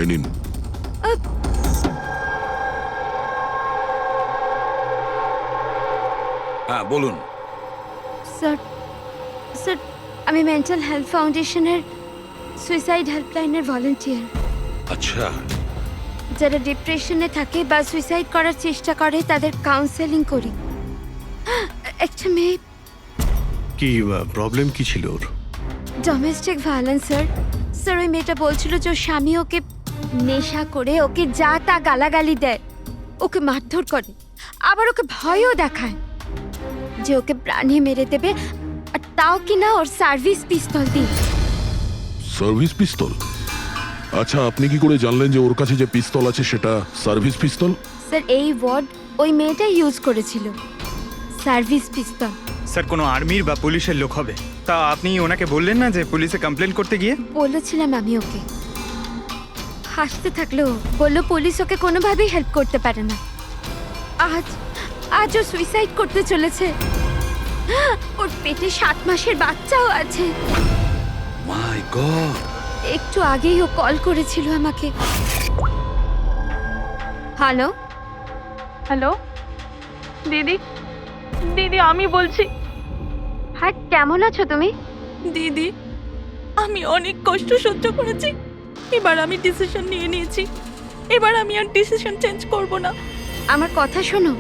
এই নিন। হ্যাঁ বলুন। স্যার স্যার আমি মেন্টাল হেলথ ফাউন্ডেশনের সুইসাইড হেল্পলাইনের ভলান্টিয়ার। আচ্ছা, যারা ডিপ্রেশনে থাকে বা সুইসাইড করার চেষ্টা করে তাদের কাউন্সেলিং করি। একটা মেয়ে কি প্রবলেম কি ছিল ওর? Domestic violence sir. স্যার ওই মেয়েটা বলছিল যে ওর স্বামী ওকে নেশা করে ওকে যা তা গালাগালি দেয়, ওকে মারধর করে, আবার ওকে ভয়ও দেখায় যে ওকে প্রাণে মেরে দেবে, আর তাও কিনা ওর সার্ভিস পিস্তল দিয়ে। সার্ভিস পিস্তল? আচ্ছা, আপনি কি করে জানলেন যে ওর কাছে যে পিস্তল আছে সেটা সার্ভিস পিস্তল? স্যার এই ওয়ার্ড ওই মেয়েটা ইউজ করেছিল, সার্ভিস পিস্তল। স্যার কোনো আর্মির বা পুলিশের লোক হবে। তা আপনি ওনাকে বললেন না যে পুলিশে কমপ্লেন করতে গিয়ে? বলেছিলাম আমি ওকে। হাসতে থাকলো, বললো পুলিশ ওকে কোনোভাবেই হেল্প করতে পারে না। আজ ও সুইসাইড করতে চলেছে। ওর পেটে 7 মাসের বাচ্চাও আছে। মাই গড। একটু আগেই ও কল করেছিল আমাকে। হ্যালো হ্যালো দিদি, দিদি আমি বলছি। হ্যাঁ, কেমন আছো তুমি? দিদি আমি অনেক কষ্ট সহ্য করেছি, এবার আমি ডিসিশন নিয়ে নিয়েছি। এবার আমি আর ডিসিশন চেঞ্জ করব না। আমার কথা শোনো,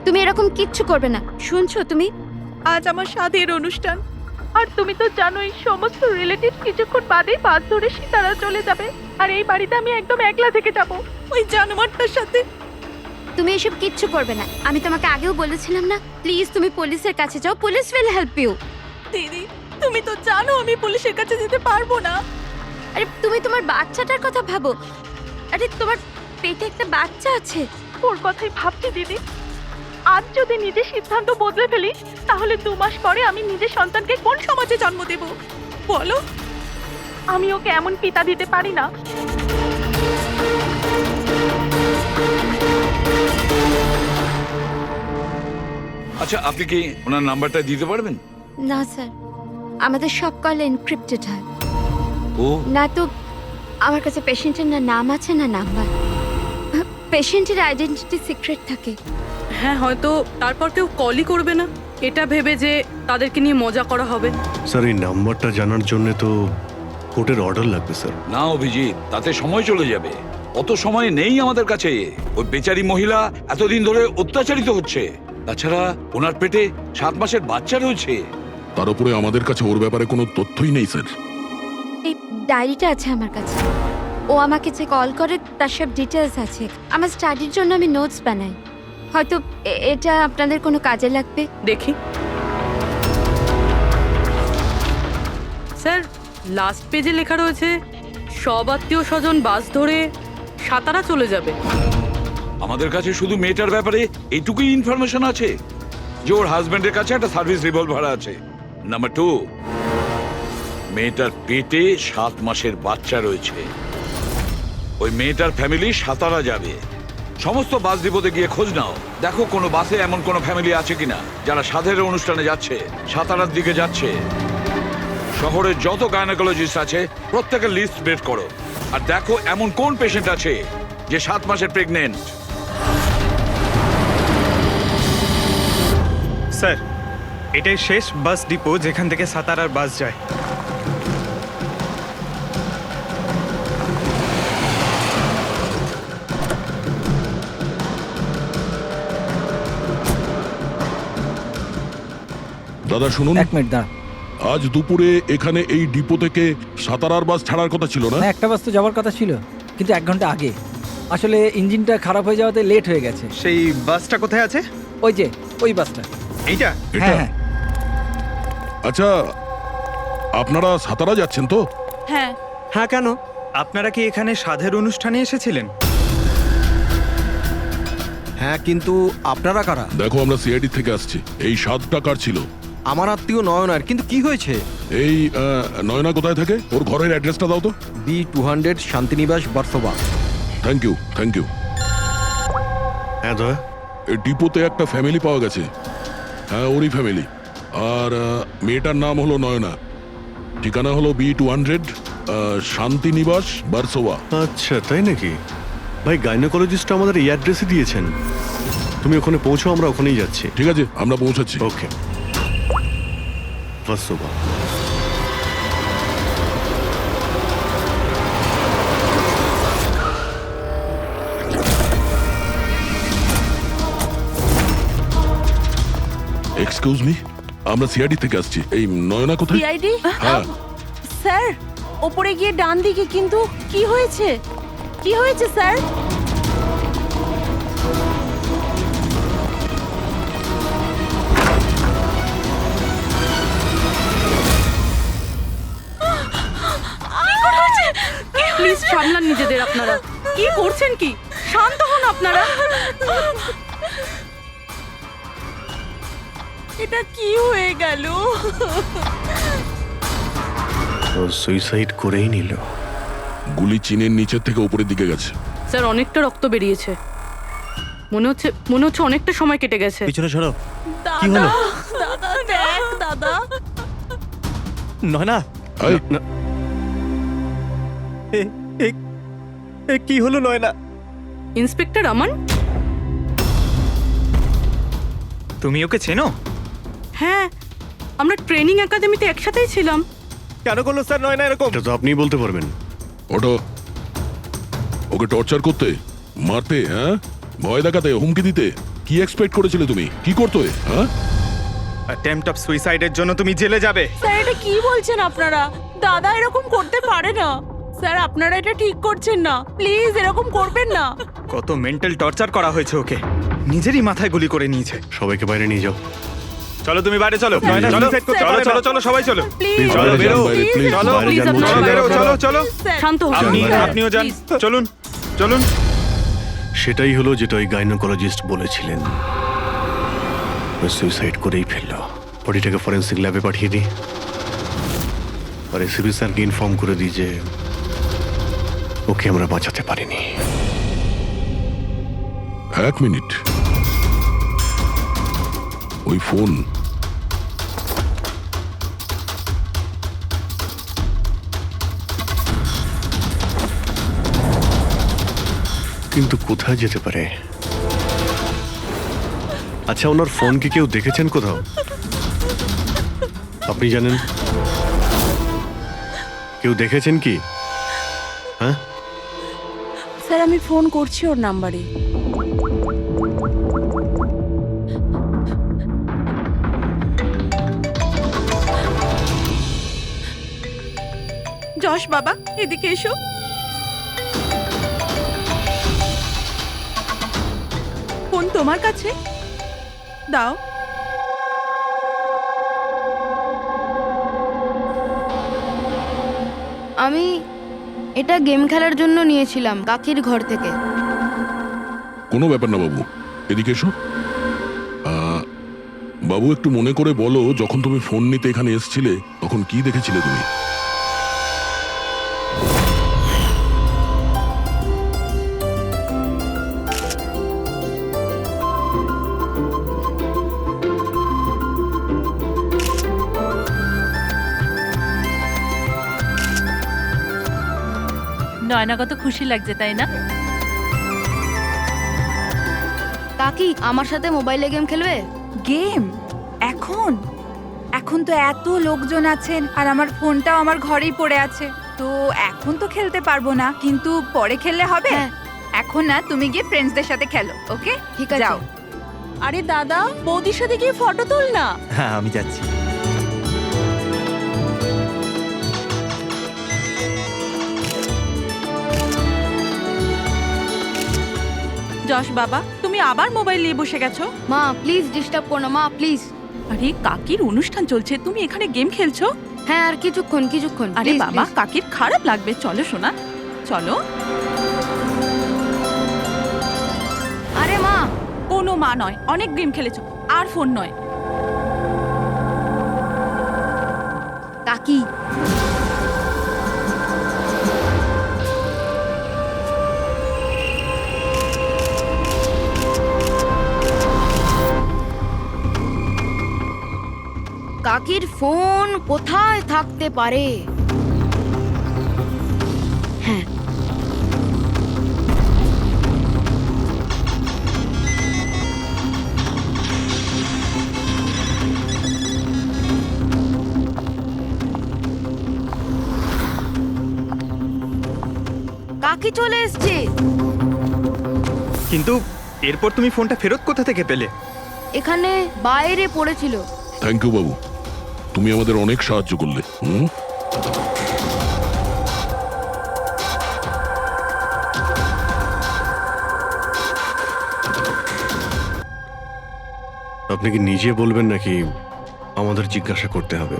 তুমি এরকম কিচ্ছু করবে না, শুনছো তুমি? আজ আমার সাধের অনুষ্ঠান, আর তুমি তো জানোই সমস্ত রিলেটিভ কিছুক্ষণ বাদেই বাস ধরে সীতারা চলে যাবে, আর এই বাড়িতে আমি একদম একলা থেকে যাব ওই জানোয়ারটার সাথে। তুমি এসব কিচ্ছু করবে না, আমি তোমাকে আগেও বলেছিলাম না? প্লিজ তুমি পুলিশের কাছে যাও, পুলিশ উইল হেল্প ইউ। দিদি তুমি তো জানো আমি পুলিশের কাছে যেতে পারবো না। আরে তুমি তোমার বাচ্চাটার কথা ভাবো। আরে তোমার পেটে একটা বাচ্চা আছে। ওর কথাই ভাবছি দিদি। আজ যদি নিজে সিদ্ধান্ত বদলে ফেলি, তাহলে 2 মাস পরে আমি নিজের সন্তানকে কোন সমাজে জন্ম দেব বলো? আমি ওকে এমন পিতা দিতে পারি না। আচ্ছা, আপনি কি ওনার নাম্বারটা দিতে পারবেন? না স্যার, আমাদের সব কল এনক্রিপ্টেড হয়। ও না তো আমার কাছে পেশেন্টের না নাম আছে না নাম্বার। পেশেন্টের আইডেন্টিটি সিক্রেট থাকে। হ্যাঁ, হয়তো তারপর কেউ কলই করবে না, এটা ভেবে যে তাদেরকে নিয়ে মজা করা হবে। স্যার এই নাম্বারটা জানার জন্য তো কোর্টের অর্ডার লাগবে স্যার। না অভিজিৎ, তাতে সময় চলে যাবে। অত সময় নেই আমাদের কাছে। ওই বেচারি মহিলা এতদিন ধরে অত্যাচারিত হচ্ছে, তাছাড়া ওনার পেটে 7 মাসের বাচ্চা রয়েছে। তার উপরে আমাদের কাছে ওর ব্যাপারে কোনো তথ্যই নেই স্যার। এই ডায়েরিটা আছে আমার কাছে, ও আমাকে যে কল করে তার সব ডিটেলস আছে। আমার স্টাডির জন্য আমি নোটস বানাই, হয়তো এটা আপনাদের কোনো কাজে লাগবে। দেখি স্যার, লাস্ট পেজে লেখা রয়েছে সব আত্মীয় স্বজন বাস ধরে সাতারা চলে যাবে। আমাদের কাছে শুধু মেয়েটার ব্যাপারে এইটুকুই ইনফরমেশন আছে যে ওর হাজবেন্ডের কাছে একটা সার্ভিস রিভলভার আছে। নাম্বার 2, মেয়েটার পেটে 7 মাসের বাচ্চা রয়েছে। ওই মেয়েটার ফ্যামিলি সাতারা যাবে। সমস্ত বাস ডিপোতে গিয়ে খোঁজ নাও, দেখো কোনো বাসে এমন কোনো ফ্যামিলি আছে কিনা যারা সাধের অনুষ্ঠানে যাচ্ছে, সাতারার দিকে যাচ্ছে। শহরের যত গাইনোকোলজিস্ট আছে প্রত্যেকের লিস্ট বের করো, আর দেখো এমন কোন পেশেন্ট আছে যে 7 মাসের প্রেগনেন্ট। স্যার এটাই শেষ বাস ডিপো যেখান থেকে সাতারার বাস যায়। দাদা শুনুন, 1 মিনিট দাঁড়া। আজ দুপুরে এখানে এই ডিপো থেকে সাতারার বাস ছাড়ার কথা ছিল না? না, একটা বাস তো যাওয়ার কথা ছিল, কিন্তু 1 ঘন্টা আগে। আসলে ইঞ্জিনটা খারাপ হয়ে যাওয়াতে লেট হয়ে গেছে। সেই বাসটা কোথায় আছে? ওই যে ওই বাসটা। এইটা? এটা? হ্যাঁ হ্যাঁ। আচ্ছা, আপনারা সাতারা যাচ্ছেন তো? হ্যাঁ। হ্যাঁ, কেন? আপনারা কি এখানে সাধের অনুষ্ঠানে এসেছিলেন? হ্যাঁ, কিন্তু আপনারা কারা? দেখো, আমরা সিআইডি থেকে আসছি। এই 7 টাকার ছিল। আমার আত্মীয় নয়নার। কিন্তু কি হয়েছে? এই নয়না কোথায় থাকে? ওর ঘরের অ্যাড্রেসটা দাও তো। B200 Shantiniwas Versova. Thank you, thank you. হ্যাঁ দয়া। এই ডিপোতে একটা ফ্যামিলি পাওয়া গেছে। হ্যাঁ, ওরই ফ্যামিলি। আর মেয়েটার নাম হলো নয়না, ঠিকানা হলো B200 শান্তিনিবাস বারসোয়া। আচ্ছা তাই নাকি? ভাই গাইনোকোলজিস্ট আমাদের এই অ্যাড্রেসে দিয়েছেন। তুমি ওখানে পৌঁছো, আমরা ওখানেই যাচ্ছি। ঠিক আছে, আমরা পৌঁছাচ্ছি। ওকে। বারসোবা। এক্সকিউজ মি, আমরা সিআইডি থেকে আসছি। এই নয়না কোথায়? সিআইডি হ্যাঁ, স্যার, ওপরে গিয়ে ডান দিকে। কিন্তু কি হয়েছে? কি হয়েছে স্যার? প্লিজ সামলান নিজেদের আপনারা। কি করছেন কি? শান্ত হন আপনারা। এটা কি হয়ে গেল? ও সুইসাইড করেই নিল। গুলি চিনের নিচের থেকে উপরের দিকে গেছে। স্যার অনেকটা রক্ত বেরিয়েছে। মনে হচ্ছে অনেকটা সময় কেটে গেছে। পিছনে সরো। দাদা, দাদা দেখ দাদা। নয়না, এই, কি হলো নয়না? ইন্সপেক্টর আমান? তুমি ওকে চেনো? হ্যাঁ, আমরা ট্রেনিং একাডেমিতে একসাথেই ছিলাম। কেন করলো স্যার নয়না এরকম? এটা তো আপনিই বলতে পারবেন। ওটা ওকে টর্চার করতে, মারতে, হ্যাঁ, ভয় দেখাতে, হুমকি দিতে কি এক্সপেক্ট করেছিলে তুমি? কি করতো এ, হ্যাঁ? অ্যাটেম্পট অফ সুইসাইডের জন্য তুমি জেলে যাবে। স্যার এটা কি বলছেন আপনারা? দাদা এরকম করতে পারে না। স্যার আপনারা এটা ঠিক করছেন না, প্লিজ এরকম করবেন না। কত মেন্টাল টর্চার করা হয়েছে ওকে, নিজেরই মাথায় গুলি করে নিয়েছে। সবাইকে বাইরে নিয়ে যাও। চলো তুমি বাইরে চলো। নয়না, চলো suicide করতে চলো পারে না। চলো চলো সবাই চলো। প্লিজ Please, চলো বাইরে বেরো। যান, বাইরে, please, চলো বাইরে যান, please, বলছি। আপনারা বেরো, চলো চলো। শান্ত হন। আপনি স্যার, আপনিও যান। please। চলুন চলুন। সেটাই হলো যেটা ওই গাইনোকোলজিস্ট বলেছিলেন। ও সুইসাইড করেই ফেললো। বডিটাকে ফরেন্সিক ল্যাবে পাঠিয়ে দিই, আর এসিবি স্যারকে ইনফর্ম করে দিই যে ওকে আমরা বাঁচাতে পারিনি। এক মিনিট, ওই ফোন কিন্তু কোথায় যেতে পারে? আচ্ছা, ওনার ফোন কি কেউ দেখেছেন কোথাও? আপনি জানেন? কেউ দেখেছেন কি? হ্যাঁ, স্যার আমি ফোন করছি ওর নাম্বারে। যশ বাবা এদিকে এসো। ফোন তোমার কাছে দাও। আমি এটা গেম খেলার জন্য নিয়েছিলাম কাকির ঘর থেকে। কোনো ব্যাপার না বাবু, এদিকে এসো। বাবু একটু মনে করে বলো, যখন তুমি ফোন নিতে এখানে এসেছিলে তখন কি দেখেছিলে তুমি? নয়না কত খুশি লাগছে তাই না? কাকি আমার সাথে মোবাইলে গেম খেলবে? গেম? এখন? এখন তো এত লোকজন আছেন আর আমার ফোনটাও আমার ঘরেই পড়ে আছে, তো এখন তো খেলতে পারবো না, কিন্তু পরে খেললে হবে। হ্যাঁ। এখন না, তুমি গিয়ে ফ্রেন্ডসদের সাথে খেলো, ওকে? ঠিক আছে। যাও। আরে দাদা, বৌদির সাথে গিয়ে ফটো তুল না। হ্যাঁ আমি যাচ্ছি। যশ বাবা, তুমি আবার মোবাইল নিয়ে বসে গেছো? মা প্লিজ ডিস্টার্ব করো না মা, প্লিজ। আরে কাকির অনুষ্ঠান চলছে, তুমি এখানে গেম খেলছো? হ্যাঁ, আর কিছুক্ষণ। আরে please, বাবা, please। কাকির খারাপ লাগবে, চলো শোনা, চলো। আরে মা, কোনো মা নয়, অনেক গেম খেলেছো, আর ফোন নয়। কাকি কাকির ফোন কোথায় থাকতে পারে? কাকি চলে এসছে। কিন্তু এরপর তুমি ফোনটা ফেরত কোথা থেকে পেলে? এখানে বাইরে পড়েছিল। থ্যাংক ইউ বাবু, তুমি আমাদের অনেক সাহায্য করলে। হুম, আপনি কি নিজে বলবেন নাকি আমাদের জিজ্ঞাসা করতে হবে?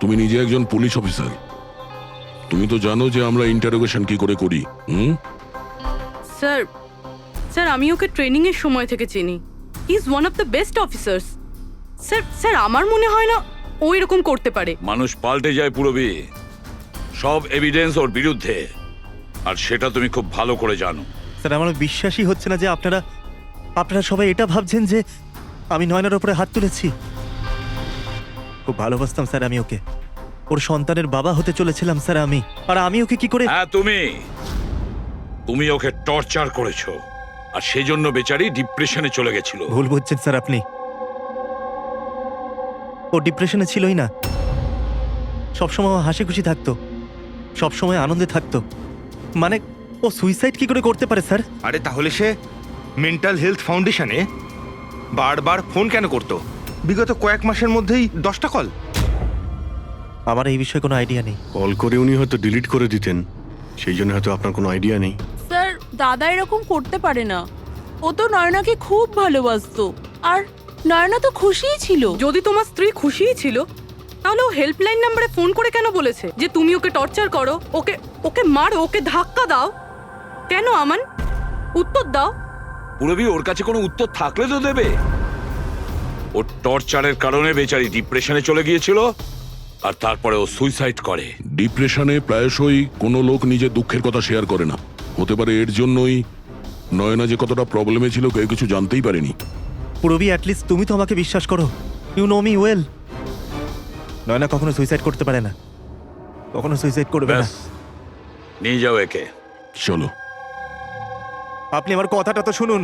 তুমি নিজে একজন পুলিশ অফিসার, তুমি তো জানো যে আমরা ইন্টারোগেশন কি করে করি। হুম, স্যার স্যার আমি ওকে ট্রেনিং এর সময় থেকে চিনি। He is one of the best officers. Sir sir আমার মনে হয় না ও এরকম করতে পারে। মানুষ পাল্টে যায় পুরবি, সব এভিডেন্স ওর বিরুদ্ধে, আর সেটা তুমি খুব ভালো করে জানো। স্যার আমার বিশ্বাসই হচ্ছে না যে আপনারা সবাই এটা ভাবছেন যে আমি নয়নার উপরে হাত তুলেছি। খুব ভালোবাসতাম স্যার আমি ওকে, ওর সন্তানের বাবা হতে চলেছিলাম স্যার আমি। আর আমি ওকে কি করে... হ্যাঁ, তুমি ওকে টর্চার করেছো, আর সেই জন্য বেচারি ডিপ্রেশনে চলে গেছিল। ভুল বুঝছেন স্যার আপনি, ও ডিপ্রেশনে ছিলই না। সবসময় ও হাসি খুশি থাকতো, সবসময় আনন্দে থাকতো। মানে ও সুইসাইড কি করে করতে পারে স্যার? আরে তাহলে সে মেন্টাল হেলথ ফাউন্ডেশনে বারবার ফোন কেন করতো? বিগত কয়েক মাসের মধ্যেই 10টা কল। আমার এই বিষয়ে কোনো আইডিয়া নেই। কল করে উনি হয়তো ডিলিট করে দিতেন, সেই জন্য হয়তো আপনার কোনো আইডিয়া নেই। স্যার দাদা এরকম করতে পারে না, ও তো নয়নাকে খুব ভালোবাসতো, আর নয়না তো খুশিই ছিল। যদি তোমার স্ত্রী খুশিই ছিল তাহলে ও হেল্পলাইন নাম্বারে ফোন করে কেন বলেছে যে তুমি ওকে টর্চার করো, ওকে ওকে মারো, ওকে ধাক্কা দাও? কেন আমান, উত্তর দাও। পুরবি ওর কাছে কোনো উত্তর থাকলে তো দেবে। ওর টর্চারের কারণে বেচারি ডিপ্রেশনে চলে গিয়েছিল, আর তারপরে ও সুইসাইড করে। ডিপ্রেশনে প্রায়শই কোনো লোক নিজের দুঃখের কথা শেয়ার করে না। হতে পারে এর জন্যই নয়না যে কতটা প্রবলেমে ছিল কেউ কিছু জানতেই পারেনি। পুরবি অ্যাটলিস্ট তুমি তো আমাকে বিশ্বাস করো, you know me well. Nayna কখনো সুইসাইড করতে পারে না, কখনো সুইসাইড করবে না। ব্যাস, নিয়ে যাও একে। চলো। আপনি আমার কথাটা তো শুনুন,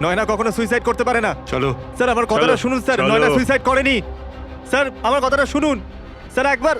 নয়না কখনো সুইসাইড করতে পারে না। চলো স্যার আমার কথাটা চলো, শুনুন স্যার, চলো। নয়না সুইসাইড করেনি। স্যার আমার কথাটা শুনুন স্যার একবার।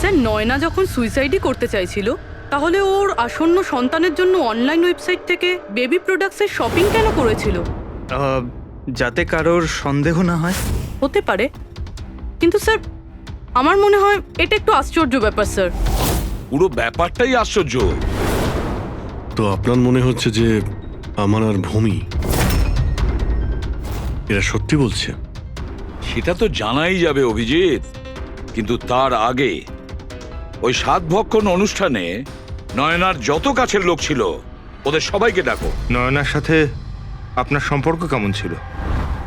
স্যার নয়না যখন সুইসাইডই করতে চাইছিল তাহলে ওর আসন্ন সন্তানের জন্য অনলাইন ওয়েবসাইট থেকে বেবি প্রোডাক্টসের শপিং কেন করেছিল? যাতে কারোর সন্দেহ না হয়। হতে পারে, কিন্তু স্যার আমার মনে হয় এটা একটু আশ্চর্য ব্যাপার স্যার। পুরো ব্যাপারটাই আশ্চর্য। তো আপনার মনে হচ্ছে যে আমার আর ভূমি এরা সত্যি বলছে? সেটা তো জানাই যাবে অভিজিৎ, কিন্তু তার আগে ওই 7 ভক্ষণ অনুষ্ঠানে নয়নার যত কাছের লোক ছিল ওদের সবাইকে ডাকো। নয়নার সাথে আপনার সম্পর্ক কেমন ছিল?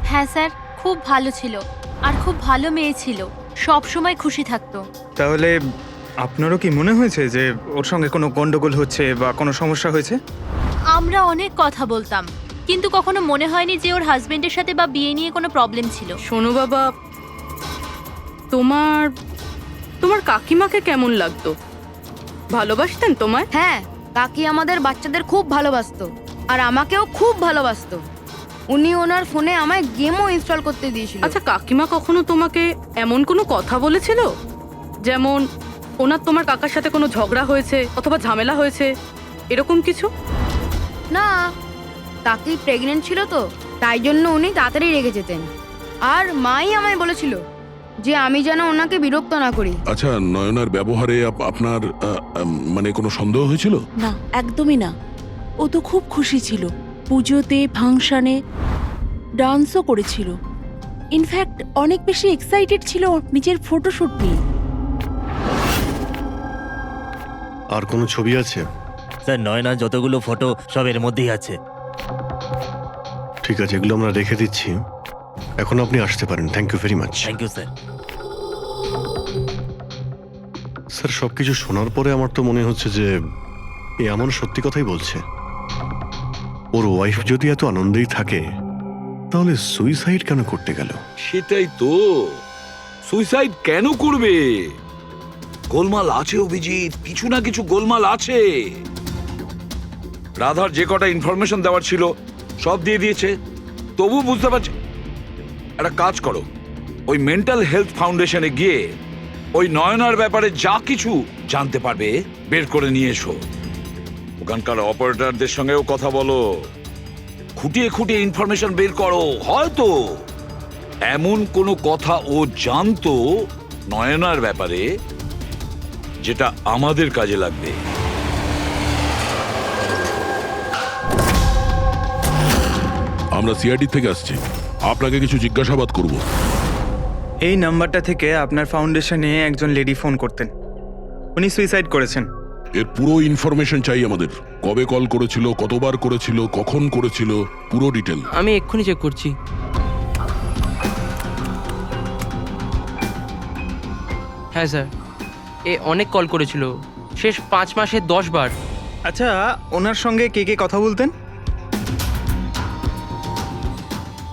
হ্যাঁ স্যার, খুব ভালো ছিল, আর খুব ভালো মেয়ে ছিল, সব সময় খুশি থাকতো। তাহলে আপনারও কি মনে হয়েছে যে ওর সঙ্গে কোনো গন্ডগোল হচ্ছে বা কোনো সমস্যা হয়েছে? আমরা অনেক কথা বলতাম, কিন্তু কখনো মনে হয়নি যে ওর হাজবেন্ডের সাথে বা বিয়ে নিয়ে কোনো প্রবলেম ছিল। শোনো বাবা, তোমার তোমার কাকিমাকে কেমন লাগতো? ভালোবাসতেন তোমায়? হ্যাঁ, কাকি আমাদের বাচ্চাদের খুব ভালোবাসতো, আর আমাকেও খুব ভালোবাসতো। উনি ওনার ফোনে আমায় গেমও ইনস্টল করতে দিয়েছিল। আচ্ছা, কাকিমা কখনো তোমাকে এমন কোনো কথা বলেছিল যেমন ওনার তোমার কাকার সাথে কোনো ঝগড়া হয়েছে অথবা ঝামেলা হয়েছে, এরকম কিছু? না, কাকি প্রেগনেন্ট ছিল তো, তাই জন্য উনি তাড়াতাড়ি রেগে যেতেন। আর মাই আমায় বলেছিল যে আমি যেন ওনাকে বিরক্ত না করি। আচ্ছা, নয়নার ব্যবহারে আপনার মানে কোনো সন্দেহ হয়েছিল? না, একদমই না। ও তো খুব খুশি ছিল, পুজোতে ফাংশনে ডান্সও করেছিল। ইনফ্যাক্ট অনেক বেশি এক্সাইটেড ছিল নিজের ফটোশুট নিয়ে। আর কোনো ছবি আছে? স্যার নয়না যতগুলো ফটো সব এর মধ্যেই আছে। ঠিক আছে, এগুলো আমরা রেখে দিচ্ছি। এখন আপনি আসতে পারেন। Thank you very much. Thank you sir. Sir, সবকিছু শোনার পরে আমার তো মনে হচ্ছে যে এ এমন সত্যি কথাই বলছে। ওর ওয়াইফ যদি এত আনন্দেই থাকে তাহলে সুইসাইড কেন করতে গেল? সেটাই তো, সুইসাইড কেন করবে? গোলমাল আছে অভিজিৎ, কিছু না কিছু গোলমাল আছে। রাধার যে কটা ইনফরমেশন দেওয়ার ছিল সব দিয়ে দিয়েছে, তবু বুঝতে পারছি। একটা কাজ করো, ওই মেন্টাল হেলথ ফাউন্ডেশনে গিয়ে ওই নয়নার ব্যাপারে যা কিছু জানতে পারবে বের করে নিয়ে এসো। ওখানকার অপারেটরদের সঙ্গেও কথা বলো, খুঁটিয়ে খুঁটিয়ে ইনফরমেশন বের করো। হয়তো এমন কোনো কথা ও জানতো নয়নার ব্যাপারে যেটা আমাদের কাজে লাগবে। আমরা সিআইডি থেকে আসছি, আপনাকে কিছু জিজ্ঞাসাবাদ করব। এই নাম্বারটা থেকে আপনার ফাউন্ডেশনে একজন লেডি ফোন করতেন, উনি সুইসাইড করেছেন। এর পুরো ইনফরমেশন চাই আমাদের। কবে কল করেছিল, কতবার করেছিল, কখন করেছিল, পুরো ডিটেল। আমি এক্ষুনি চেক করছি। হ্যাঁ স্যার, এ অনেক কল করেছিল, শেষ 5 মাসে 10 বার। আচ্ছা, ওনার সঙ্গে কে কে কথা বলতেন?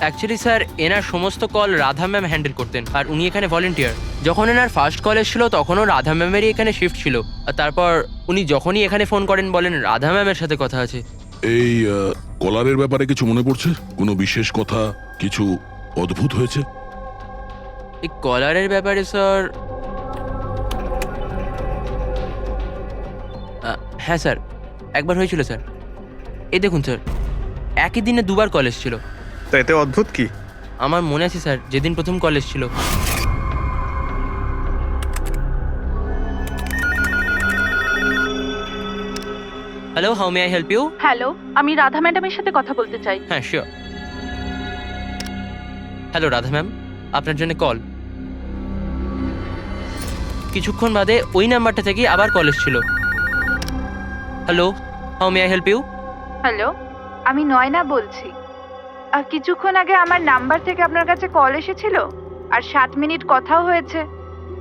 অ্যাকচুয়ালি স্যার, এনার সমস্ত কল রাধা ম্যাম হ্যান্ডেল করতেন, আর উনি এখানে ভলেন্টিয়ার। যখন এনার ফার্স্ট কল এসেছিল তখনও রাধা ম্যামেরই এখানে শিফট ছিল, আর তারপর উনি যখনই এখানে ফোন করেন বলেন রাধা ম্যামের সাথে কথা আছে। এই কলারের ব্যাপারে কিছু মনে পড়ছে? কোনো বিশেষ কথা, কিছু অদ্ভুত হয়েছে? এই কলারের ব্যাপারে স্যার, হ্যাঁ স্যার, একবার হয়েছিল স্যার। এই দেখুন স্যার, একই দিনে 2 বার কল এসেছিল। তো এতে অদ্ভুত কি? আমার মনে আছে স্যার, যেদিন প্রথম কল এসেছিল। Hello, how may I help you? Hello, আমি রাধা ম্যাডামের সাথে কথা বলতে চাই। হ্যাঁ, শিওর। হ্যালো রাধা ম্যাম, আপনার জন্য কল। কিছুক্ষণ বাদে ওই নাম্বারটা থেকে আবার কল এসেছিল। Hello, how may I help you? Hello, আমি নয়না বলছি। আর কিছুক্ষণ আগে আমার নাম্বার থেকে আপনার কাছে কল এসেছিল, আর 7 মিনিট কথাও হয়েছে।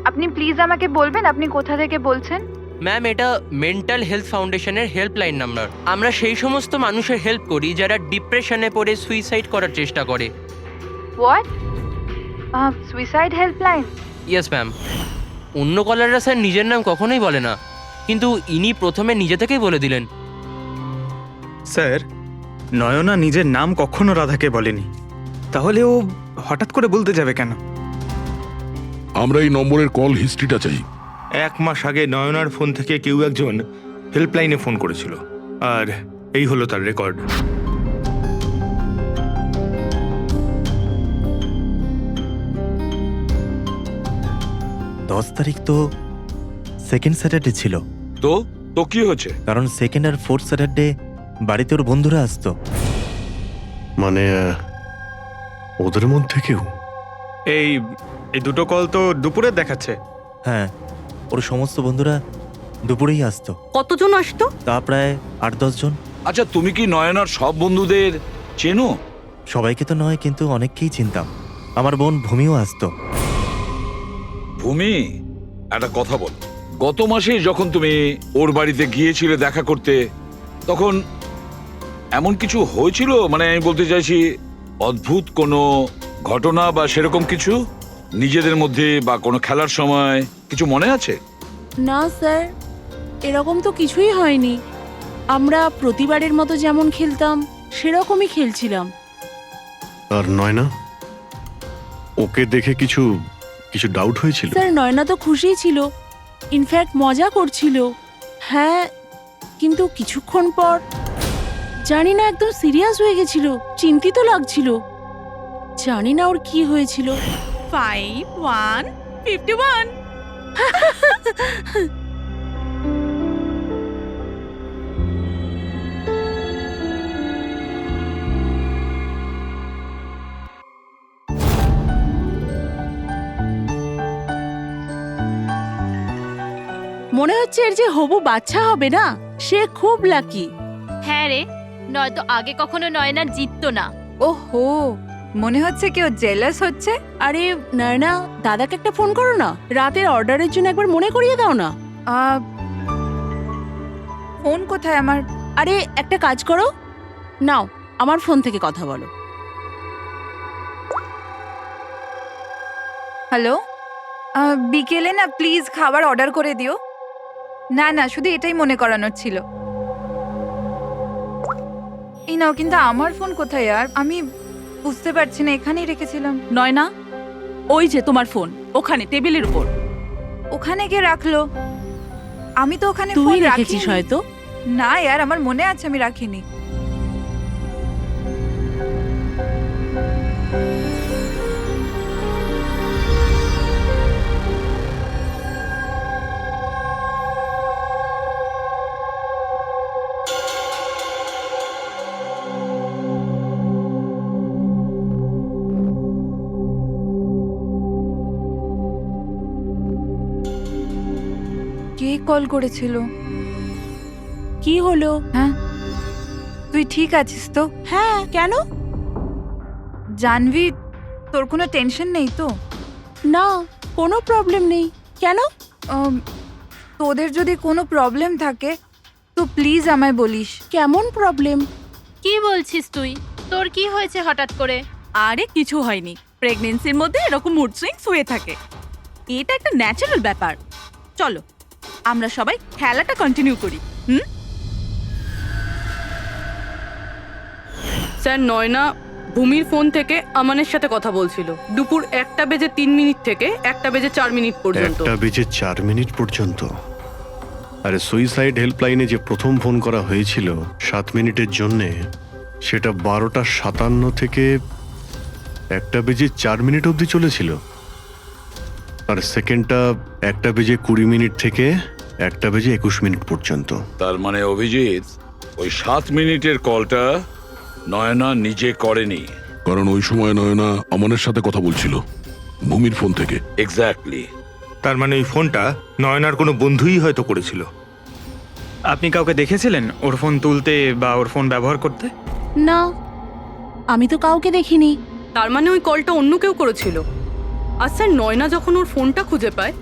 আপনি প্লিজ আমাকে বলবেন আপনি কোথা থেকে বলছেন? ম্যাম, এটা মেন্টাল হেলথ ফাউন্ডেশনের হেল্পলাইন নাম্বার। আমরা সেই সমস্ত মানুষের হেল্প করি যারা ডিপ্রেশনে পড়ে সুইসাইড করার চেষ্টা করে। What? Suicide helpline? Yes ma'am. অন্য কলাররা স্যার নিজের নাম কখনোই বলে না, কিন্তু ইনি প্রথমে নিজে থেকেই বলে দিলেন। স্যার, নয়না নিজের নাম কখনো রাধাকে বলেনি, তাহলে ও হঠাৎ করে বলতে যাবে কেন? আমরা এই নম্বরের কল হিস্ট্রিটা চাই। 1 মাস আগে নয়নার ফোন থেকে কেউ একজন হেল্পলাইনে ফোন করেছিল, আর এই হলো তার রেকর্ড। দশ তারিখ তো সেকেন্ড স্যাটারডে ছিল। তো তো কি হয়েছে? কারণ সেকেন্ড আর ফোর্থ স্যাটারডে বাড়িতে ওর বন্ধুরা আসতো। মানে ওদের মধ্যে কেউ? এই এই দুটো কল তো দুপুরে দেখাচ্ছে। হ্যাঁ, ওর সমস্ত বন্ধুরা দুপুরেই আসতো। কতজন আসতো? তা প্রায় 8-10 জন। আচ্ছা, তুমি কি নয়নার সব বন্ধুদের চেনো? সবাইকে তো নয়, কিন্তু অনেককেই চিনতাম। আমার বোন ভূমিও আসতো। ভূমি, একটা কথা বল। গত মাসে যখন তুমি ওর বাড়িতে গিয়েছিলে দেখা করতে, তখন এমন কিছু হয়েছিল? মানে আমি বলতে চাইছি, অদ্ভুত কোনো ঘটনা বা সেরকম কিছু নিজেদের মধ্যে, বা কোনো খেলার সময় কিছু মনে আছে? না স্যার, এরকম তো কিছুই হয়নি। আমরা প্রতিবারের মতো যেমন খেলতাম সেরকমই খেলছিলাম। আর নয়না, ওকে দেখে কিছু কিছু ডাউট হয়েছিল? স্যার, নয়না তো খুশিই ছিল, ইনফ্যাক্ট মজা করছিল। হ্যাঁ, কিন্তু কিছুক্ষণ পর জানি না একদম সিরিয়াস হয়ে গেছিল, চিন্তিত লাগছিল। জানি না ওর কি হয়েছিল। 5151 মনে হচ্ছে এর যে হবু বাচ্চা হবে না, সে খুব লাকি। হ্যাঁ রে, নয়তো আগে কখনো নয়নার জিততো না। ওহো, মনে হচ্ছে কেউ জেলাস হচ্ছে। আরে নয়না, দাদাকে একটা ফোন করো না, রাতের অর্ডারের জন্য একবার মনে করিয়ে দাও না। ফোন কোথায় আমার? আরে একটা কাজ করো, নাও আমার ফোন থেকে কথা বলো। হ্যালো, বিকেলে না প্লিজ খাবার অর্ডার করে দিও। না না, শুধু এটাই মনে করানোর ছিল। এই নাও, কিন্তু আমার ফোন কোথায় আর? আমি বুঝতে পারছি না, এখানেই রেখেছিলাম। নয়না, ওই যে তোমার ফোন ওখানে টেবিলের উপর। ওখানে কে রাখলো? আমি তো ওখানে তুই ফোন রেখেছিস রাখিনি। হয়তো। না यार, আমার মনে আছে আমি রাখিনি। কে কল করেছিল? কি হলো? হ্যাঁ, তুই ঠিক আছিস তো? হ্যাঁ, কেন? জানবি, তোর কোনো টেনশন নেই তো? না, কোনো প্রবলেম নেই। কেন? তোদের যদি কোনো প্রবলেম থাকে তো প্লিজ আমায় বলিস। কেমন প্রবলেম? কি বলছিস তুই? তোর কি হয়েছে হঠাৎ করে? আরে কিছু হয়নি, প্রেগন্যান্সির মধ্যে এরকম মুড সুইংস হয়ে থাকে, এটা একটা ন্যাচারাল ব্যাপার। চলো আমরা সবাই খেলাটা কন্টিনিউ করি। স্যার, নয়না ভূমির ফোন থেকে আমানের সাথে কথা বলছিল দুপুর 1:03 থেকে 1:04 পর্যন্ত। 1:04 পর্যন্ত? আরে সুইসাইড হেল্পলাইনে যে প্রথম ফোন করা হয়েছিল 7 মিনিটের জন্যে, সেটা 12:57 থেকে 1:04 অবধি চলেছিল। আর সেকেন্ডটা 1:20 থেকে 1:21 পর্যন্ত। তার মানে অভিজিৎ, ওই 7 মিনিটের কলটা নয়না নিজে করেনি। কারণ ওই সময় নয়না অমনের সাথে কথা বলছিল ভূমির ফোন থেকে। এক্স্যাক্টলি। তার মানে ওই ফোনটা নয়নার কোনো বন্ধুই হয়তো করেছিল। আপনি কাউকে দেখেছিলেন ওর ফোন তুলতে বা ওর ফোন ব্যবহার করতে? না, আমি তো কাউকে দেখিনি। তার মানে ওই কলটা অন্য কেউ করেছিল। আর স্যার, নয়না যখন ওর ফোনটা খুঁজে পায়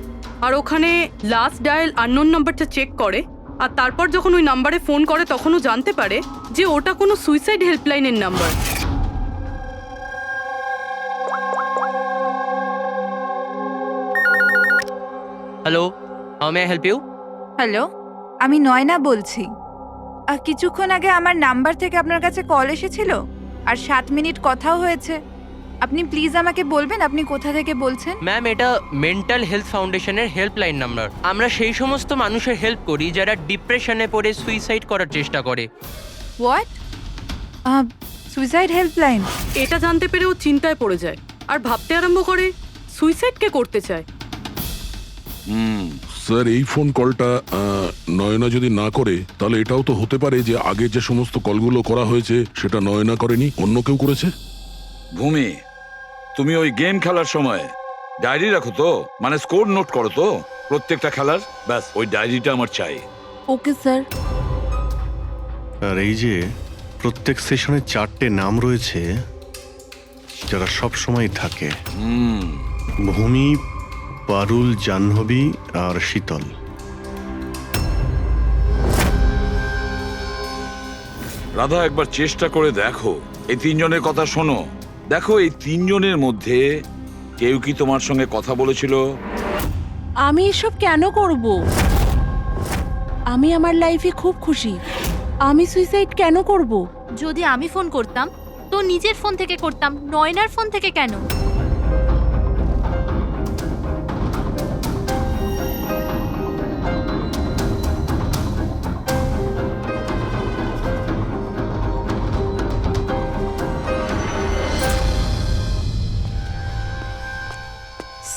আর ওখানে লাস্ট ডায়াল আননোন নাম্বারটা চেক করে, আর তারপর যখন ওই নাম্বারে ফোন করে তখন ও জানতে পারে যে ওটা কোনো সুইসাইড হেল্পলাইনের number. Hello, how may I help you? Hello, আমি নয়না বলছি। কিছুক্ষণ আগে আমার নাম্বার থেকে আপনার কাছে কল এসেছিল আর 7 মিনিট কথাও হয়েছে। আপনি প্লিজ আমাকে বলবেন আপনি কোথা থেকে বলছেন? ম্যাম, এটা মেন্টাল হেলথ ফাউন্ডেশনের হেল্পলাইন নাম্বার। আমরা সেই সমস্ত মানুষের হেল্প করি যারা ডিপ্রেশনে পড়ে সুইসাইড করার চেষ্টা করে। হোয়াট? Suicide helpline? এটা জানতে পেরে ও চিন্তায় পড়ে যায় আর ভাবতে আরম্ভ করে সুইসাইড কে করতে চায়। স্যার, এই ফোন কলটা নয়না যদি না করে তাহলে এটাও তো হতে পারে যে আগে যে সমস্ত কলগুলো করা হয়েছে সেটা নয়না করেনি, অন্য কেউ করেছে। ভূমি, তুমি ওই গেম খেলার সময় ডায়েরি রাখো তো? মানে স্কোর নোট করো তো প্রত্যেকটা খেলার? ব্যাস, ওই ডায়েরিটা আমার চাই। Okay sir. আর এই যে প্রত্যেক সেশনে 4টে নাম রয়েছে যারা সব সময় থাকে: ভূমি, পারুল, জাহ্নবী আর শীতল। রাধা, একবার চেষ্টা করে দেখো, এই 3 জনের কথা শোনো। দেখো, এই 3 জনের মধ্যে কেউ কি তোমার সঙ্গে কথা বলেছিল? আমি এসব কেন করব? আমি আমার লাইফে খুব খুশি। আমি সুইসাইড কেন করব? যদি আমি ফোন করতাম তো নিজের ফোন থেকে করতাম, নয়নার ফোন থেকে কেন?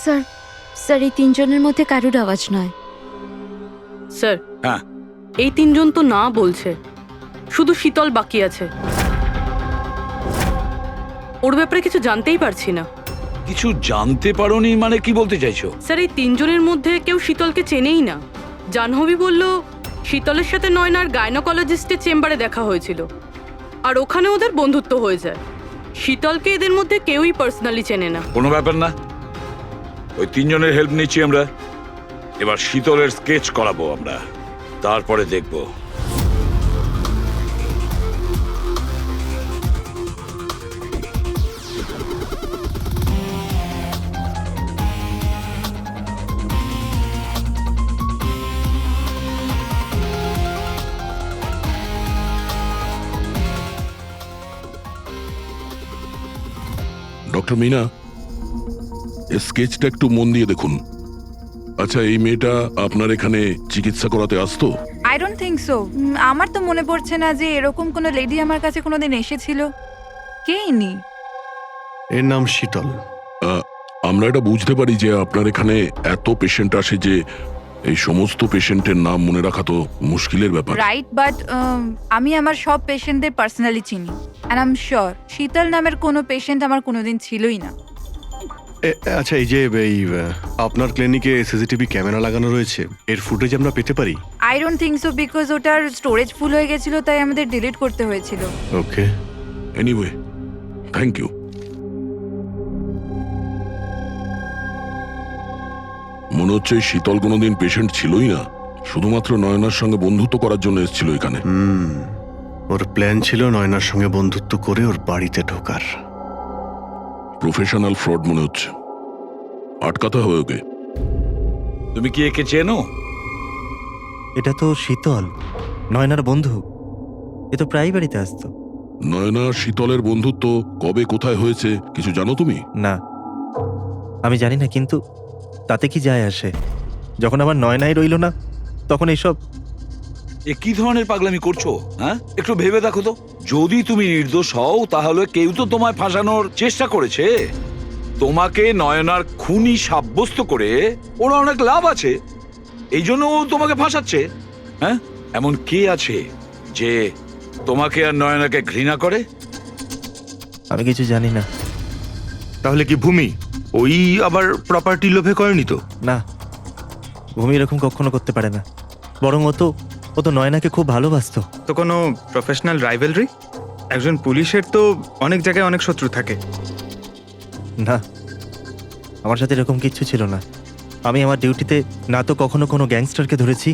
স্যার, স্যার এই 3 জনের মধ্যে কারুর আওয়াজ নয়। স্যার, হ্যাঁ, এই 3 জন তো না বলছে, শুধু শীতল বাকি আছে। ওর ব্যাপারে কিছু জানতেই পারছি না। কিছু জানতে পারোনি মানে কি বলতে চাইছো? স্যার, এই 3 জনের মধ্যে কেউ শীতলকে চেনেই না। জাহ্নবী বলল শীতলের সাথে নয়নার গাইনোকোলজিস্টের চেম্বারে দেখা হয়েছিল আর ওখানে ওদের বন্ধুত্ব হয়ে যায়। শীতলকে এদের মধ্যে কেউই পার্সোনালি চেনে না। কোনো ব্যাপার না, ওই তিনজনের হেল্প নিচ্ছি আমরা। এবার শীতলের স্কেচ করাবো আমরা, তারপরে দেখবো। ডক্টর মিনা, এই স্কেচটা একটু মন দিয়ে দেখুন। আচ্ছা, এই মেয়েটা আপনার এখানে চিকিৎসা করাতে আসতো? I don't think so. আমার তো মনে পড়ছে না যে এরকম কোনো লেডি আমার কাছে কোনোদিন এসেছিল। কে ইনি? এর নাম শীতল। আমরা এটা বুঝতে পারি যে আপনার এখানে এত পেশেন্ট আসে যে এই সমস্ত পেশেন্টের নাম মনে রাখা তো মুশকিলের ব্যাপার। রাইট, বাট আমি আমার সব পেশেন্টদের পার্সোনালি চিনি। অ্যান্ড আই এম শিওর শীতল নামের কোনো পেশেন্ট আমার কোনোদিন ছিলই না। আচ্ছা, এই যে আপনার ক্লিনিকে সিসিটিভি ক্যামেরা লাগানো রয়েছে, এর ফুটেজ আমরা পেতে পারি? I don't think so, because ওটার স্টোরেজ ফুল হয়ে গেছিল, তাই আমাদের ডিলিট করতে হয়েছিল। ওকে, এনিওয়ে, থ্যাংক ইউ। মনে হচ্ছে শীতল কোনোদিন পেশেন্ট ছিলই না, শুধুমাত্র নয়নার সঙ্গে বন্ধুত্ব করার জন্য এসেছিল এখানে। ওর প্ল্যান ছিল নয়নার সঙ্গে বন্ধুত্ব করে ওর বাড়িতে ঢোকার। প্রফেশনাল ফ্রড মনে হচ্ছে, আটকাতে হবে ওকে। তুমি কি একে চেনো? এটা তো শীতল, নয়নার বন্ধু। এ তো প্রায় বাড়িতে আসতো। নয়না শীতলের বন্ধুত্ব কবে কোথায় হয়েছে কিছু জানো তুমি? না, আমি জানি না, কিন্তু তাতে কি যায় আসে? যখন আমার নয়নাই রইল না, তখন এইসব। এ কি ধরনের পাগলামি করছো? হ্যাঁ, একটু ভেবে দেখো তো। যদি তুমি নির্দোষ হও তাহলে কেউ তো তোমায় ফাঁসানোর চেষ্টা করেছে। তোমাকে নয়নার খুনি সাব্যস্ত করে ওর অনেক লাভ আছে, এই জন্য ও তোমাকে ফাঁসাচ্ছে। হ্যাঁ, এমন কে আছে যে তোমাকে আর নয়নাকে ঘৃণা করে? আমি কিছু জানি না। তাহলে কি ভূমি ওই আবার প্রপার্টি লোভে করেনি তো? না, ভূমি এরকম কখনো করতে পারে না। বরং ও তো নয়নাকে খুব ভালোবাসতো। তো কোনো প্রফেশনাল রাইভেলরি? একজন পুলিশের তো অনেক জায়গায় অনেক শত্রু থাকে। না, আমার সাথে এরকম কিচ্ছু ছিল না। আমি আমার ডিউটিতে না তো কখনো কোনো গ্যাংস্টারকে ধরেছি,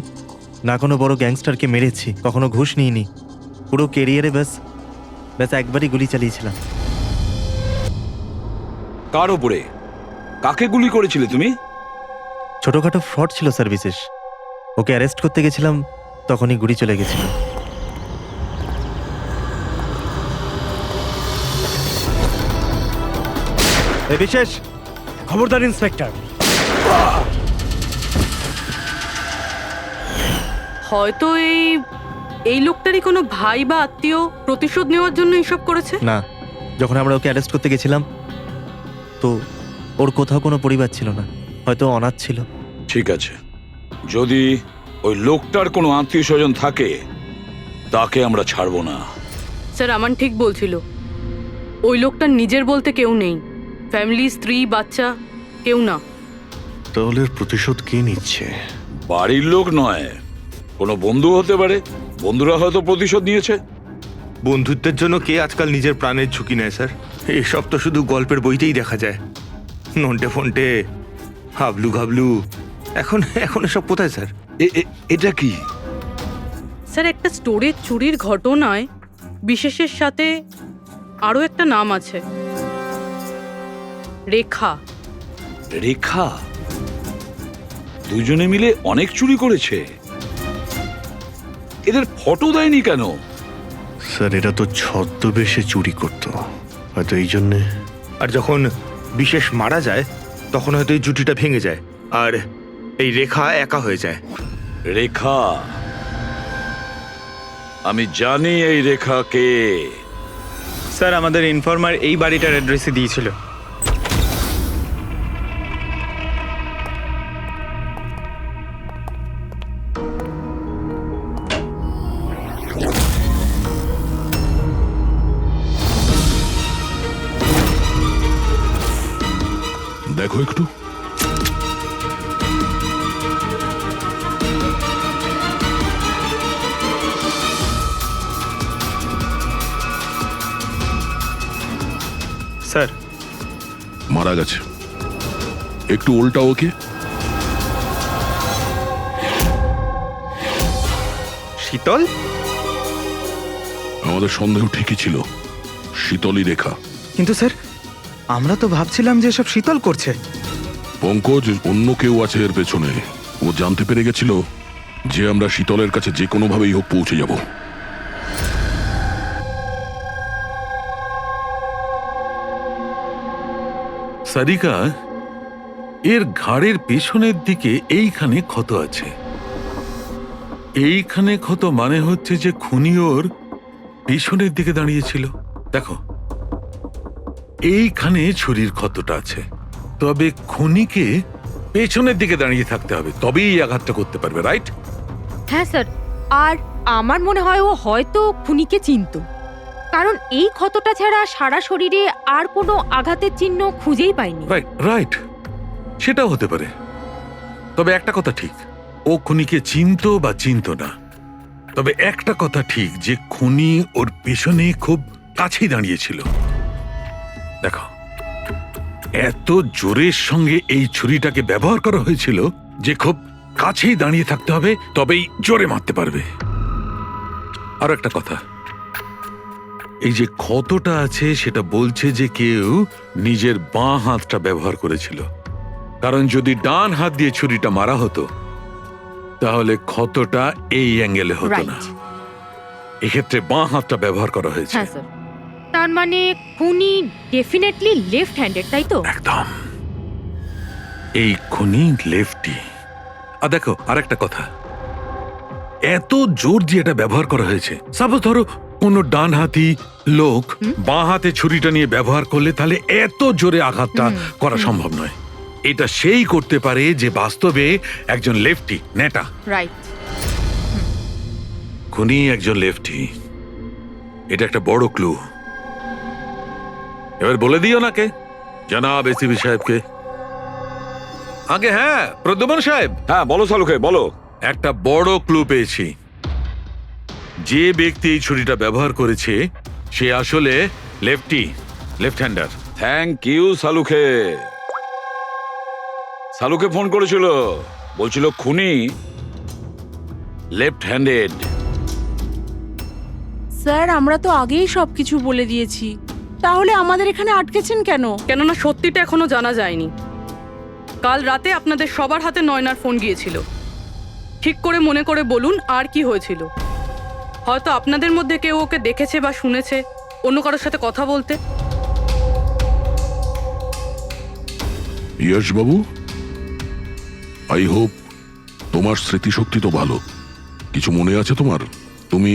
না কোনো বড় গ্যাংস্টারকে মেরেছি, কখনো ঘুষ নিইনি। পুরো কেরিয়ারে ব্যাস একবারই গুলি চালিয়েছিলাম। কার ওপরে? কাকে গুলি করেছিলে তুমি? ছোটখাটো ফ্রড ছিল স্যার, বিশেষ। ওকে অ্যারেস্ট করতে গেছিলাম, তখনই গুলি চলে গেছিল। বিশেষ খবরদার ইন্সপেক্টর। হয়তো এই লোকটারই কোনো ভাই বা আত্মীয় প্রতিশোধ নেওয়ার জন্য এসব করেছে। না, যখন আমরা ওকে অ্যারেস্ট করতে গেছিলাম তো ওর কোথাও কোনো পরিবার ছিল না, হয়তো অনাথ ছিল। ঠিক আছে, যদি ওই লোকটার কোনো আত্মীয় স্বজন থাকে তাকে আমরা ছাড়বো না। স্যার, আমান ঠিক বলছিল। ওই লোকটার নিজের বলতে কেউ নেই, ফ্যামিলি, স্ত্রী, বাচ্চা কেউ না। তাহলে প্রতিশোধ কে নিচ্ছে? বাড়ির লোক নয়, কোনো বন্ধু হতে পারে। বন্ধুরা হয়তো প্রতিশোধ নিয়েছে। বন্ধুত্বের জন্য কে আজকাল নিজের প্রাণের ঝুঁকি নেয় স্যার? এসব তো শুধু গল্পের বইতেই দেখা যায়। নন্টে ফন্টে, হাবলু ঘাবলু, এখন এসব কোথায় স্যার? এটা কি স্যার? একটা স্টোরেজ চুরির ঘটনায় বিশেষের সাথে আরও একটা নাম আছে, রেখা। রেখা? দুজনে মিলে অনেক চুরি করেছে। এদের ফটো দেয়নি কেন? স্যার, এরা তো ছদ্মবেশে চুরি করত, হয়তো এই জন্যে। আর যখন বিশেষ মারা যায় তখন হয়তো এই জুটিটা ভেঙে যায় আর এই রেখা একা হয়ে যায়। রেখা? আমি জানি এই রেখা কে। স্যার, আমাদের ইনফর্মার এই বাড়িটার অ্যাড্রেসে দিয়েছিল। দেখো একটু। স্যার মারা গেছে। একটু উল্টা ওকে। শীতল? আমাদের সন্দেহ ঠিকই ছিল, শীতলই রেখা। কিন্তু স্যার আমরা তো ভাবছিলাম যে সব শীতল করছে। পঙ্কজ, অন্য কেউ আছে এর পেছনে। ও জানতে পেরে গেছিল যে আমরা শীতলের কাছে যে কোনোভাবেই হোক পৌঁছে যাব। সারিকা, এর ঘাড়ের পেছনের দিকে এইখানে ক্ষত আছে। এইখানে ক্ষত মানে হচ্ছে যে খুনি ওর পেছনের দিকে দাঁড়িয়েছিল। দেখো, এইখানে ছুরির ক্ষতটা আছে। তবে খুনিকে পেছনের দিকে দাঁড়িয়ে থাকতে হবে, তবেই এই আঘাতটা করতে পারবে, রাইট? হ্যাঁ স্যার, আর আমার মনে হয় ও হয়তো খুনিকে চিনতো, কারণ এই ক্ষতটা ছাড়া সারা শরীরে আর কোনো আঘাতের চিহ্ন খুঁজেই পাইনি। রাইট রাইট, সেটাও হতে পারে। তবে একটা কথা ঠিক, ও খুনিকে চিনতো বা চিনতো না, তবে একটা কথা ঠিক যে খুনি ওর পেছনে খুব কাছেই দাঁড়িয়েছিল। দেখো, এত জোরের সঙ্গে এই ছুরিটাকে ব্যবহার করা হয়েছিল যে খুব কাছেই দাঁড়িয়ে থাকতে হবে, তবেই জোরে মারতে পারবে। আর একটা কথা, এই যে ক্ষতটা আছে সেটা বলছে যে কেউ নিজের বাঁ হাতটা ব্যবহার করেছিল, কারণ যদি ডান হাত দিয়ে ছুরিটা মারা হতো তাহলে ক্ষতটা এই অ্যাঙ্গেলে হতো না। এক্ষেত্রে বাঁ হাতটা ব্যবহার করা হয়েছে। হ্যাঁ স্যার, তার মানে খুনি ডেফিনেটলি লেফট হ্যান্ডেড, তাই তো? একদম, এই খুনি লেফটি। আর দেখো, আরেকটা কথা, এত জোর দিয়ে এটা ব্যবহার করা হয়েছে। সাপোজ ধরো কোনো ডান হাতি লোক বাঁ হাতে ছুরিটা নিয়ে ব্যবহার করলে তাহলে এত জোরে আঘাতটা করা সম্ভব নয়। এটা সেই করতে পারে যে বাস্তবে একজন লেফটি নেটা। রাইট। খুনি একজন লেফটি, এটা একটা বড় ক্লু। এবার বলে দিও নাকে জানাব এসিপি সাহেবকে। আগে হ্যাঁ, প্রদ্যুম্ন সাহেব। হ্যাঁ বলো সালুকে, বলো। একটা বড় ক্লু পেয়েছি। যে ব্যক্তি এই ছুরিটা ব্যবহার করেছে সে আসলে lefty, left hander. Thank you সালুকে। সালুকে ফোন করেছিল, বলছিল খুনি লেফট হ্যান্ডেড। স্যার আমরা তো আগেই সবকিছু বলে দিয়েছি, তাহলে আমাদের এখানে আটকেছেন কেন? কেননা সত্যিটা এখনো জানা যায়নি। কাল রাতে আপনাদের সবার হাতে নয়নার ফোন গিয়েছিল। ঠিক করে মনে করে বলুন আর কি হয়েছিল। হয়তো আপনাদের মধ্যে কেউ ওকে দেখেছে বা শুনেছে অন্য কারোর সাথে কথা বলতে। ইয়শ বাবু, আই হোপ তোমার স্মৃতিশক্তি তো ভালো। কিছু মনে আছে তোমার? তুমি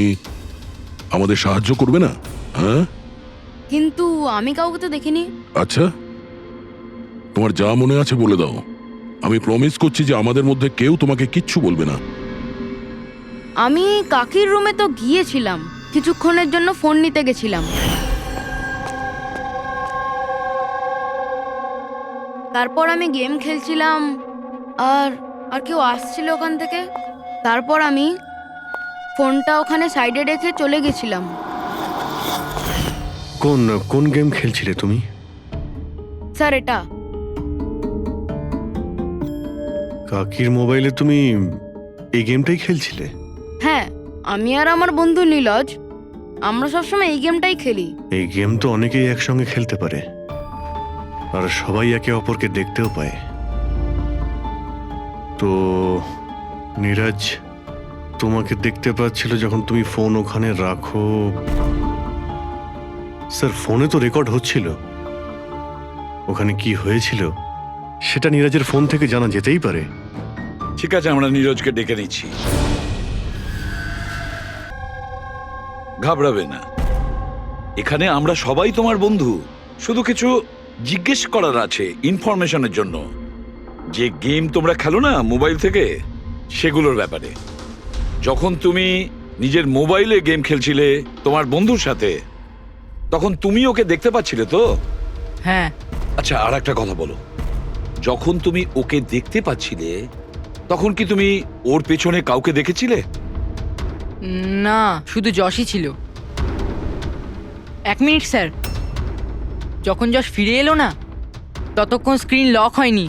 আমাদের সাহায্য করবে না? হ্যাঁ, কিন্তু আমি কাউকে তো দেখিনি। আচ্ছা, তোমার যা মনে আছে বলে দাও। আমি প্রমিস করছি যে আমাদের মধ্যে কেউ তোমাকে কিচ্ছু বলবে না। আমি কাকির রুমে তো গিয়েছিলাম, কিছুক্ষণের জন্য ফোন নিতে গেছিলাম। তারপর আমি গেম খেলছিলাম, আর আর কেউ আসছিল ওখান থেকে। তারপর আমি ফোনটা ওখানে সাইডে রেখে চলে গেছিলাম। কোন কোন গেম খেলছিলে তুমি? স্যার এটা কাকির মোবাইলে তুমি এই গেমটাই খেলছিলে? হ্যাঁ, আমি আর আমার বন্ধু নীলজ আমরা সবসময় এই গেমটাই খেলি। এই গেম তো অনেকেই একসঙ্গে খেলতে পারে, আর সবাই একে অপরকে দেখতেও পায়। তো নীরজ তোমাকে দেখতে পাচ্ছিল যখন তুমি ফোন ওখানে রাখো। স্যার ফোনে তো রেকর্ড হচ্ছিল, ওখানে কি হয়েছিল সেটা নীরজের ফোন থেকে জানা যেতেই পারে। ঠিক আছে, আমরা নীরজকে ডেকে নিচ্ছি। ঘাবড়াবে না, এখানে আমরা সবাই তোমার বন্ধু। শুধু কিছু জিজ্ঞেস করার আছে ইনফরমেশনের জন্য। যে গেম তোমরা খেলো না মোবাইল থেকে, সেগুলোর ব্যাপারে। যখন তুমি নিজের মোবাইলে গেম খেলছিলে তোমার বন্ধুর সাথে, তখন তুমি ওকে দেখতে পাচ্ছিলে তো? হ্যাঁ। আচ্ছা, আর একটা কথা বলো, যখন তুমি ওকে দেখতে পাচ্ছিলে তখন কি তুমি ওর পেছনে কাউকে দেখেছিলে? না, শুধু যশই ছিল। 1 মিনিট স্যার। যখন যশ ফিরে এলো না ততক্ষণ স্ক্রিন লক হয়নি।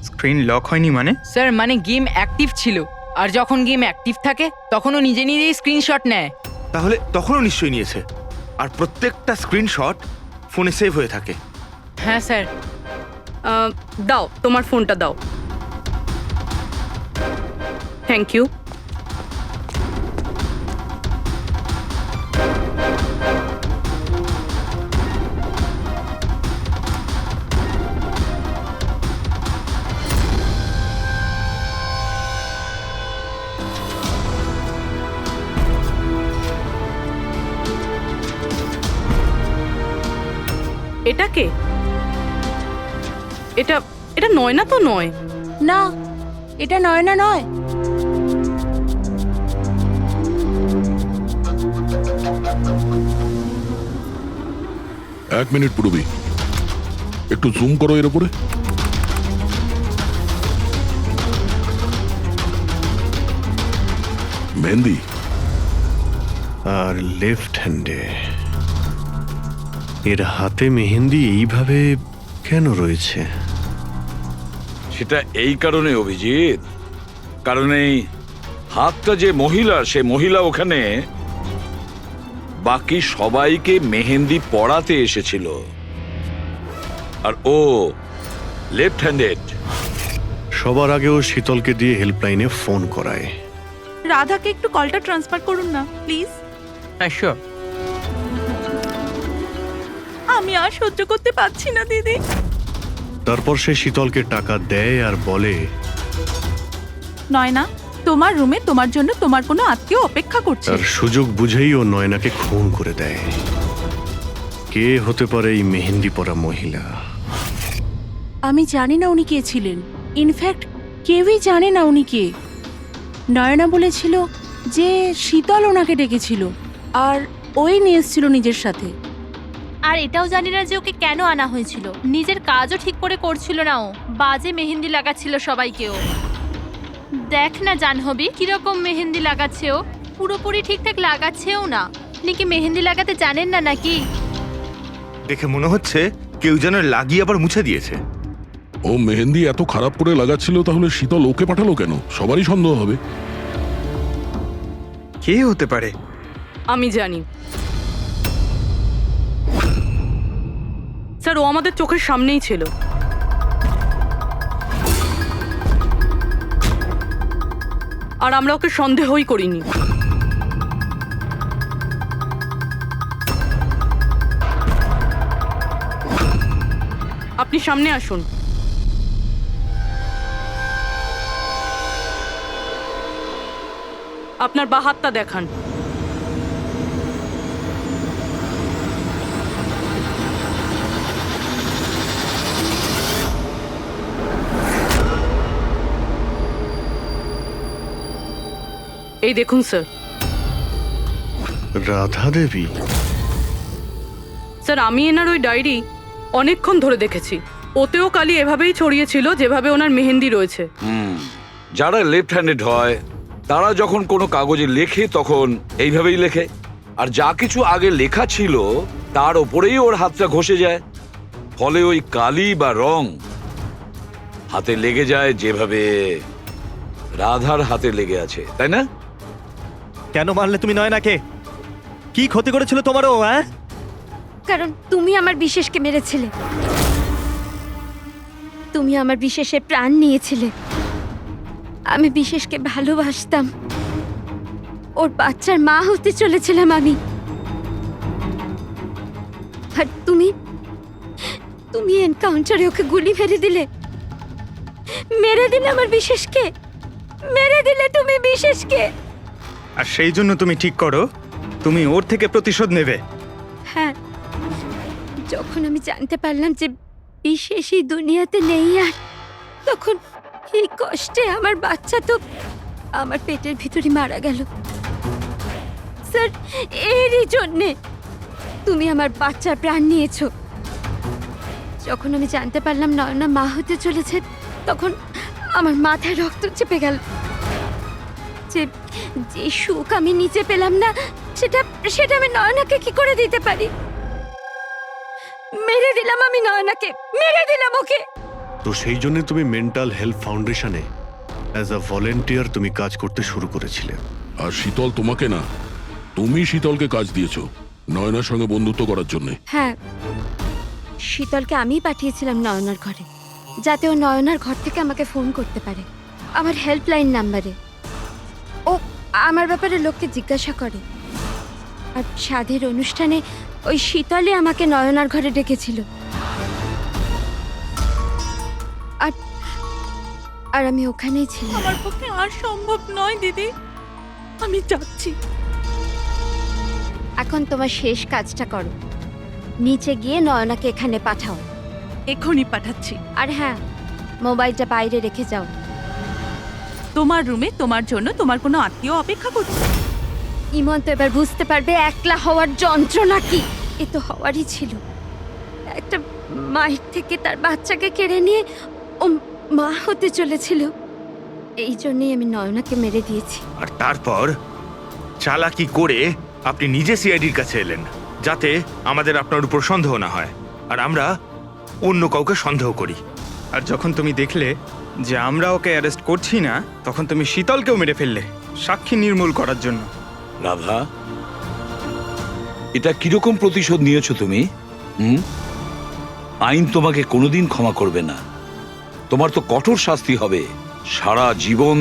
স্ক্রিন লক হয়নি মানে? স্যার মানে গেম অ্যাক্টিভ ছিল, আর যখন গেম অ্যাক্টিভ থাকে তখন ও নিজে নিজেই স্ক্রিনশট নেয়। তাহলে তখনও নিশ্চয়ই নিয়েছে, আর প্রত্যেকটা স্ক্রিনশট ফোনে সেভ হয়ে থাকে। হ্যাঁ স্যার। দাও তোমার ফোনটা দাও। Thank you. এটা কে? এটা এটা নয়না তো নয়। না, এটা নয়না নয়। এক মিনিট পুরবি, একটু জুম করো এর উপরে। মেহেন্দি আর লেফট হ্যান্ডে এর হাতে মেহেন্দি এইভাবে কেন রয়েছে? সেটা এই কারণে অভিজিৎ, কারণ এই হাতটা যে মহিলা, সে মহিলা ওখানে বাকি সবাইকে মেহেন্দি পড়াতে এসেছিল, আর ও লেফট হ্যান্ডেড। সবার আগেও শীতলকে দিয়ে হেল্পলাইনে ফোন করায়। রাধাকে একটু কলটা ট্রান্সফার করুন না প্লিজ। হ্যাঁ শিওর। আমি আর সহ্য করতে পারছি না দিদি। তারপর সে শীতলকে টাকা দেয় আর বলে, নয়না, তোমার রুমে তোমার জন্য তোমার কোনো আত্মীয় অপেক্ষা করছে। তার সুযোগ বুঝেই ও নয়নাকে খুন করে দেয়। কে হতে পারে এই মেহেন্দি পরা মহিলা? আমি জানি না উনি কে ছিলেন, ইনফ্যাক্ট কেউই জানে না উনি কে। নয়না বলেছিল যে শীতল ওনাকে ডেকেছিল আর ওই নিয়ে এসেছিল নিজের সাথে। আর এটাও জানি না যে ওকে কেন আনা হয়েছিল। নিজের কাজও ঠিক করে করছিল না ও, বাজে মেহেন্দি লাগাচ্ছিল সবাইকেও। দেখ না জাহ্নবী কিরকম মেহেন্দি লাগাচ্ছে ও, পুরোপুরি ঠিকঠাক লাগাচ্ছেও না। আপনি কি মেহেন্দি লাগাতে জানেন না নাকি? দেখে মনে হচ্ছে কেউ যেন লাগিয়ে আবার মুছে দিয়েছে। ও মেহেন্দি এত খারাপ করে লাগাচ্ছিল, তাহলে শীতল ওকে পাঠালো কেন? সবারই সন্দেহ হবে। কে হতে পারে? আমি জানি স্যার, ও আমাদের চোখের সামনেই ছিল। আর আমরা ওকে সন্দেহই করিনি। আপনি সামনে আসুন। আপনার বা হাতটা দেখান। এই দেখুন স্যার। রাধা দেবী? স্যার আমি এনার ওই ডায়েরি অনেকক্ষণ ধরে দেখেছি। ওতেও কালি এভাবেই ছড়িয়েছিল যেভাবে ওনার মেহেন্দি রয়েছে। যারা লেফট হ্যান্ডেড হয় তারা যখন কোনো কাগজে লেখে তখন এইভাবেই লেখে, আর যা কিছু আগে লেখা ছিল তার ওপরেই ওর হাতটা ঘষে যায়, ফলে ওই কালি বা রং হাতে লেগে যায় যেভাবে রাধার হাতে লেগে আছে, তাই না? কেন মারলে তুমি নয়নাকে? কি ক্ষতি করেছিল তোমারও? হ্যাঁ, কারণ তুমি আমার বিশেষকে মেরেছিলে। তুমি আমার বিশেষের প্রাণ নিয়েছিলে। আমি বিশেষকে ভালোবাসতাম, ওর বাচ্চার মা হতে চলেছিলাম আমি। আর তুমি তুমি এনকাউন্টারে ওকে গুলি মেরে দিলে। মেরে দিলে আমার বিশেষকে, মেরে দিলে তুমি বিশেষকে। আর সেই জন্য তুমি ঠিক করো তুমি ওর থেকে প্রতিশোধ নেবে। হ্যাঁ, যখন আমি জানতে পারলাম যে বিশেষই দুনিয়াতে নেই আর, তখন এই কষ্টে আমার বাচ্চা তো আমার পেটের ভিতরে মারা গেল। স্যার, এরই জন্যে তুমি আমার বাচ্চার প্রাণ নিয়েছো। যখন আমি জানতে পারলাম নয়না মা হতে চলেছে, তখন আমার মাথায় রক্ত চেপে গেল। যে যে সুখ আমি নিচে পেলাম না, সেটা সেটা আমি নয়নাকে কি করে দিতে পারি? মেরে দিলাম আমি নয়নাকে, মেরে দিলাম ওকে। তো সেই জন্য তুমি মেন্টাল হেলথ ফাউন্ডেশনে অ্যাজ আ ভলেন্টিয়ার তুমি কাজ করতে শুরু করেছিলে। আর শীতল তোমাকে না, তুমি শীতলকে কাজ দিয়েছো নয়নার সঙ্গে বন্ধুত্ব করার জন্য। হ্যাঁ, শীতলকে আমিই পাঠিয়েছিলাম নয়নার ঘরে, যাতে ও নয়নার ঘর থেকে আমাকে ফোন করতে পারে আমার হেল্পলাইন নাম্বারে। ও আমার ব্যাপারে লোককে জিজ্ঞাসা করে। আর সাধের অনুষ্ঠানে ওই শীতলে আমাকে নয়নার ঘরে ডেকেছিল। আর আর আমি ওখানেই ছিলাম। আমার পক্ষে আর সম্ভব নয় দিদি, আমি যাচ্ছি। এখন তোমার শেষ কাজটা করো, নিচে গিয়ে নয়নাকে এখানে পাঠাও। এখনই পাঠাচ্ছি। আর হ্যাঁ, মোবাইলটা বাইরে রেখে যাও। তোমার রুমে তোমার জন্য তোমার কোনো আত্মীয় অপেক্ষা করছে। ইমন তো এবার বুঝতে পারবে একলা হওয়ার যন্ত্রণা কি। এ তো হওয়ারই ছিল, একটা মায়ের থেকে তার বাচ্চাকে কেড়ে নিয়ে ও মা হতে চলেছিল। এই জন্যই আমি নয়নাকে মেরে দিয়েছি। আর তারপর চালাকি করে আপনি নিজে সিআইডির কাছে এলেন, যাতে আমাদের আপনার উপর সন্দেহ না হয় আর আমরা অন্য কাউকে সন্দেহ করি। আর যখন তুমি দেখলে যে আমরা ওকে অ্যারেস্ট করছি না, তখন তুমি শীতলকেও মেরে ফেললে সাক্ষী নির্মূল করার জন্য। রাধা, এটা কিরকম প্রতিশোধ নিয়েছো তুমি? আইন তোমাকে কোনোদিন ক্ষমা করবে না। তোমার তো কঠোর শাস্তি হবে, সারা জীবন